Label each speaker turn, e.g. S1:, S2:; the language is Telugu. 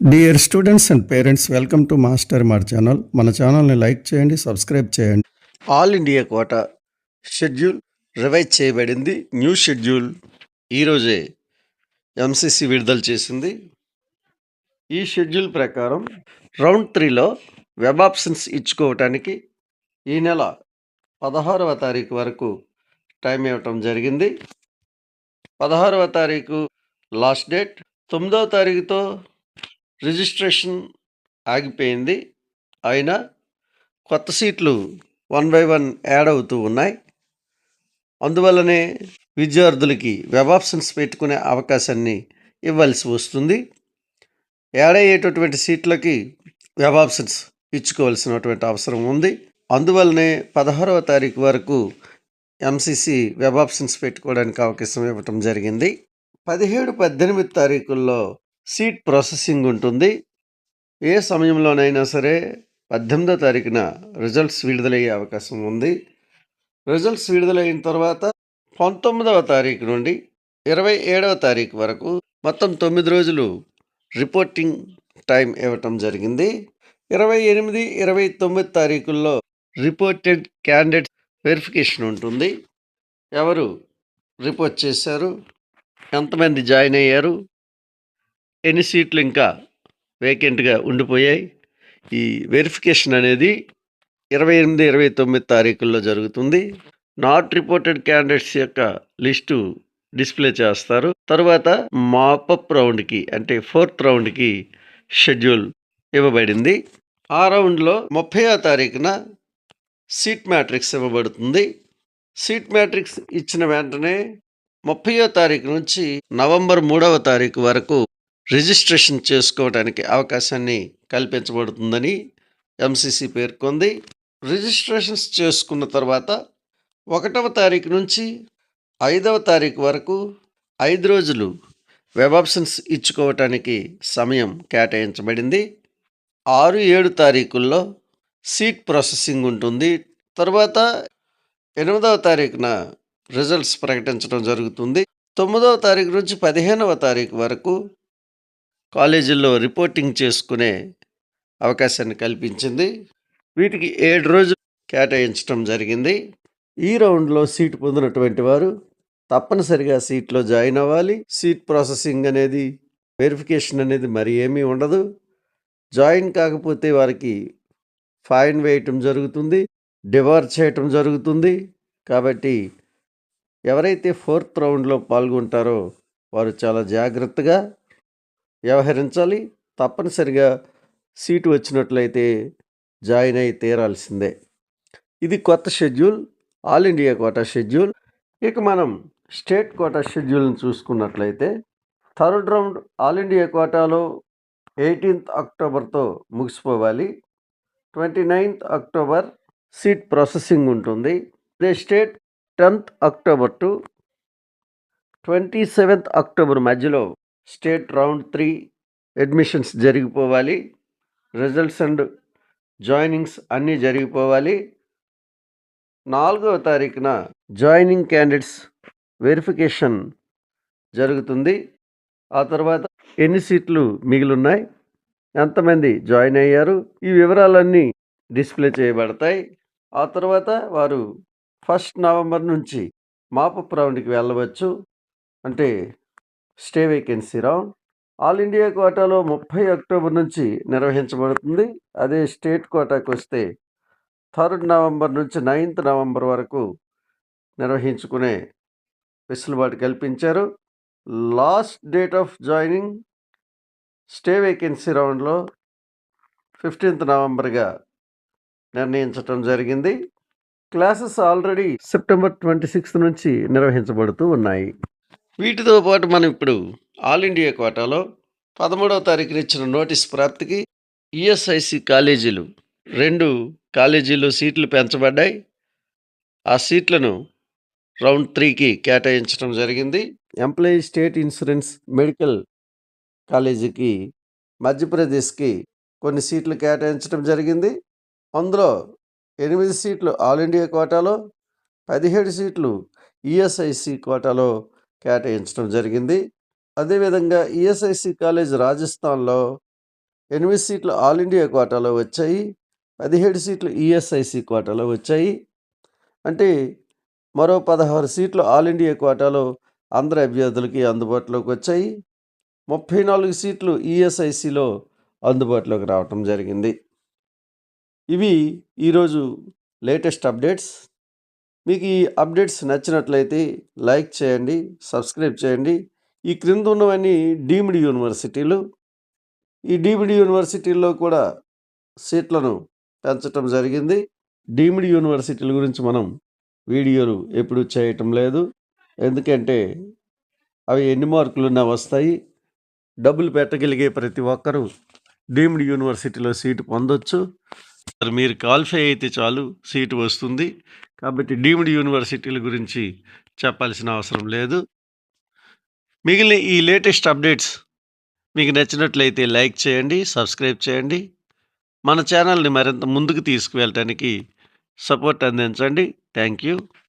S1: Dear students and parents, welcome to Master Mart channel. మన ఛానల్ని లైక్ చేయండి, సబ్స్క్రైబ్ చేయండి. All India quota schedule revise చేయబడింది. న్యూ షెడ్యూల్ ఈరోజే ఎంసీసీ విడుదల చేసింది. ఈ షెడ్యూల్ ప్రకారం రౌండ్ 3లో వెబ్ ఆప్షన్స్ ఇచ్చుకోవటానికి ఈ నెల 16వ తారీఖు వరకు టైం ఇవ్వటం జరిగింది. 16వ తారీఖు లాస్ట్ డేట్. 9వ తారీఖుతో రిజిస్ట్రేషన్ ఆగిపోయింది. అయినా కొత్త సీట్లు 1 బై 1 యాడ్ అవుతూ ఉన్నాయి. అందువల్లనే విద్యార్థులకి వెబ్ ఆప్షన్స్ పెట్టుకునే అవకాశాన్ని ఇవ్వాల్సి వస్తుంది. యాడ్ అయ్యేటటువంటి సీట్లకి వెబ్ ఆప్షన్స్ ఇచ్చుకోవాల్సినటువంటి అవసరం ఉంది. అందువల్లనే 16వ తారీఖు వరకు ఎంసీసీ వెబ్ ఆప్షన్స్ పెట్టుకోవడానికి అవకాశం ఇవ్వటం జరిగింది. 17, 18 తారీఖుల్లో సీట్ ప్రాసెసింగ్ ఉంటుంది. ఏ సమయంలోనైనా సరే 18వ తారీఖున రిజల్ట్స్ విడుదలయ్యే అవకాశం ఉంది. రిజల్ట్స్ విడుదలైన తర్వాత 19వ తారీఖు నుండి 27వ తారీఖు వరకు మొత్తం 9 రోజులు రిపోర్టింగ్ టైం ఇవ్వటం జరిగింది. 28, 29 తారీఖుల్లో రిపోర్టెడ్ క్యాండిడేట్ వెరిఫికేషన్ ఉంటుంది. ఎవరు రిపోర్ట్ చేశారు, ఎంతమంది జాయిన్ అయ్యారు, ఎన్ని సీట్లు ఇంకా వేకెంట్గా ఉండిపోయాయి, ఈ వెరిఫికేషన్ అనేది 28, 29 తారీఖుల్లో జరుగుతుంది. నాట్ రిపోర్టెడ్ క్యాండిడేట్స్ యొక్క లిస్టు డిస్ప్లే చేస్తారు. తర్వాత మాపప్ రౌండ్కి అంటే 4th రౌండ్కి షెడ్యూల్ ఇవ్వబడింది. ఆ రౌండ్లో 30వ తారీఖున సీట్ మ్యాట్రిక్స్ ఇవ్వబడుతుంది. సీట్ మ్యాట్రిక్స్ ఇచ్చిన వెంటనే 30వ తారీఖు నుంచి నవంబర్ 3వ తారీఖు వరకు రిజిస్ట్రేషన్ చేసుకోవడానికి అవకాశాన్ని కల్పించబడుతుందని ఎంసీసీ పేర్కొంది. రిజిస్ట్రేషన్స్ చేసుకున్న తర్వాత 1వ తారీఖు నుంచి 5వ తారీఖు వరకు 5 రోజులు వెబ్ ఆప్షన్స్ ఇచ్చుకోవటానికి సమయం కేటాయించబడింది. 6, 7 తారీఖుల్లో సీట్ ప్రాసెసింగ్ ఉంటుంది. తర్వాత 8వ తారీఖున రిజల్ట్స్ ప్రకటించడం జరుగుతుంది. 9వ తారీఖు నుంచి 15వ తారీఖు వరకు కాలేజీల్లో రిపోర్టింగ్ చేసుకునే అవకాశాన్ని కల్పించింది. వీటికి 7 రోజులు కేటాయించడం జరిగింది. ఈ రౌండ్లో సీటు పొందినటువంటి వారు తప్పనిసరిగా సీట్లో జాయిన్ అవ్వాలి. సీట్ ప్రాసెసింగ్ అనేది, వెరిఫికేషన్ అనేది మరి ఏమీ ఉండదు. జాయిన్ కాకపోతే వారికి ఫైన్ వేయటం జరుగుతుంది, డిబార్ చేయటం జరుగుతుంది. కాబట్టి ఎవరైతే 4th రౌండ్లో పాల్గొంటారో వారు చాలా జాగ్రత్తగా వ్యవహరించాలి. తప్పనిసరిగా సీటు వచ్చినట్లయితే జాయిన్ అయి తీరాల్సిందే. ఇది కొత్త schedule, all India quota schedule. ఇక మనం స్టేట్ కోటా షెడ్యూల్ని చూసుకున్నట్లయితే 3rd రౌండ్ ఆల్ ఇండియా కోటాలో 18th అక్టోబర్తో ముగిసిపోవాలి. 29th అక్టోబర్ సీట్ ప్రాసెసింగ్ ఉంటుంది. అదే state 10th October to 27th October మధ్యలో స్టేట్ రౌండ్ 3 అడ్మిషన్స్ జరిగిపోవాలి. రిజల్ట్స్ అండ్ జాయినింగ్స్ అన్నీ జరిగిపోవాలి. 4వ తారీఖున జాయినింగ్ క్యాండిడేట్స్ వెరిఫికేషన్ జరుగుతుంది. ఆ తర్వాత ఎన్ని సీట్లు మిగిలిన్నాయి, ఎంతమంది జాయిన్ అయ్యారు, ఈ వివరాలన్నీ డిస్ప్లే చేయబడతాయి. ఆ తర్వాత వారు 1 నవంబర్ నుంచి మాపప్ రౌండ్కి వెళ్ళవచ్చు, అంటే stray vacancy round. All India కోటాలో 30 అక్టోబర్ నుంచి నిర్వహించబడుతుంది. అదే స్టేట్ కోటాకు వస్తే 3rd నవంబర్ నుంచి 9th నవంబర్ వరకు నిర్వహించుకునే వెసులుబాటు కల్పించారు. Last date of joining stray vacancy రౌండ్లో 15th నవంబర్గా నిర్ణయించటం జరిగింది. క్లాసెస్ ఆల్రెడీ సెప్టెంబర్ 26 నుంచి నిర్వహించబడుతూ ఉన్నాయి. వీటితో పాటు మనం ఇప్పుడు ఆల్ ఇండియా కోటాలో 13వ తారీఖున ఇచ్చిన నోటీస్ ప్రాప్తికి ఈఎస్ఐసి కాలేజీలు 2 కాలేజీల్లో సీట్లు పెంచబడ్డాయి. ఆ సీట్లను రౌండ్ 3కి కేటాయించడం జరిగింది. ఎంప్లాయీ స్టేట్ ఇన్సూరెన్స్ మెడికల్ కాలేజీకి మధ్యప్రదేశ్కి కొన్ని సీట్లు కేటాయించడం జరిగింది. అందులో 8 సీట్లు ఆల్ ఇండియా కోటాలో, 17 సీట్లు ఈఎస్ఐసి కోటాలో కేటాయించడం జరిగింది. అదేవిధంగా ఈఎస్ఐసి కాలేజ్ రాజస్థాన్లో 8 సీట్లు ఆల్ ఇండియా కోటాలో వచ్చాయి. 17 సీట్లు ఈఎస్ఐసి కోటాలో వచ్చాయి. అంటే మరో 16 సీట్లు ఆల్ ఇండియా కోటాలో అందరు అభ్యర్థులకి అందుబాటులోకి వచ్చాయి. 34 సీట్లు ఈఎస్ఐసిలో అందుబాటులోకి రావటం జరిగింది. ఇవి ఈరోజు లేటెస్ట్ అప్డేట్స్. మీకు ఈ అప్డేట్స్ నచ్చినట్లయితే లైక్ చేయండి, సబ్స్క్రైబ్ చేయండి. ఈ క్రింద ఉన్నవన్నీ డీమ్డ్ యూనివర్సిటీలు. ఈ డీమ్డ్ యూనివర్సిటీల్లో కూడా సీట్లను పెంచటం జరిగింది. డీమ్డ్ యూనివర్సిటీల గురించి మనం వీడియోలు ఎప్పుడు చేయటం లేదు. ఎందుకంటే అవి ఎన్ని మార్కులున్నా వస్తాయి. డబ్బులు పెట్టగలిగే ప్రతి ఒక్కరూ డీమ్డ్ యూనివర్సిటీలో సీటు పొందొచ్చు. మీరు క్వాలిఫై అయితే చాలు సీటు వస్తుంది. కాబట్టి డీమ్డ్ యూనివర్సిటీల గురించి చెప్పాల్సిన అవసరం లేదు. మిగిలిన ఈ లేటెస్ట్ అప్డేట్స్ మీకు నచ్చినట్లయితే లైక్ చేయండి, సబ్స్క్రైబ్ చేయండి. మన ఛానల్ని మరింత ముందుకు తీసుకువెళ్ళటానికి సపోర్ట్ అందించండి. Thank you.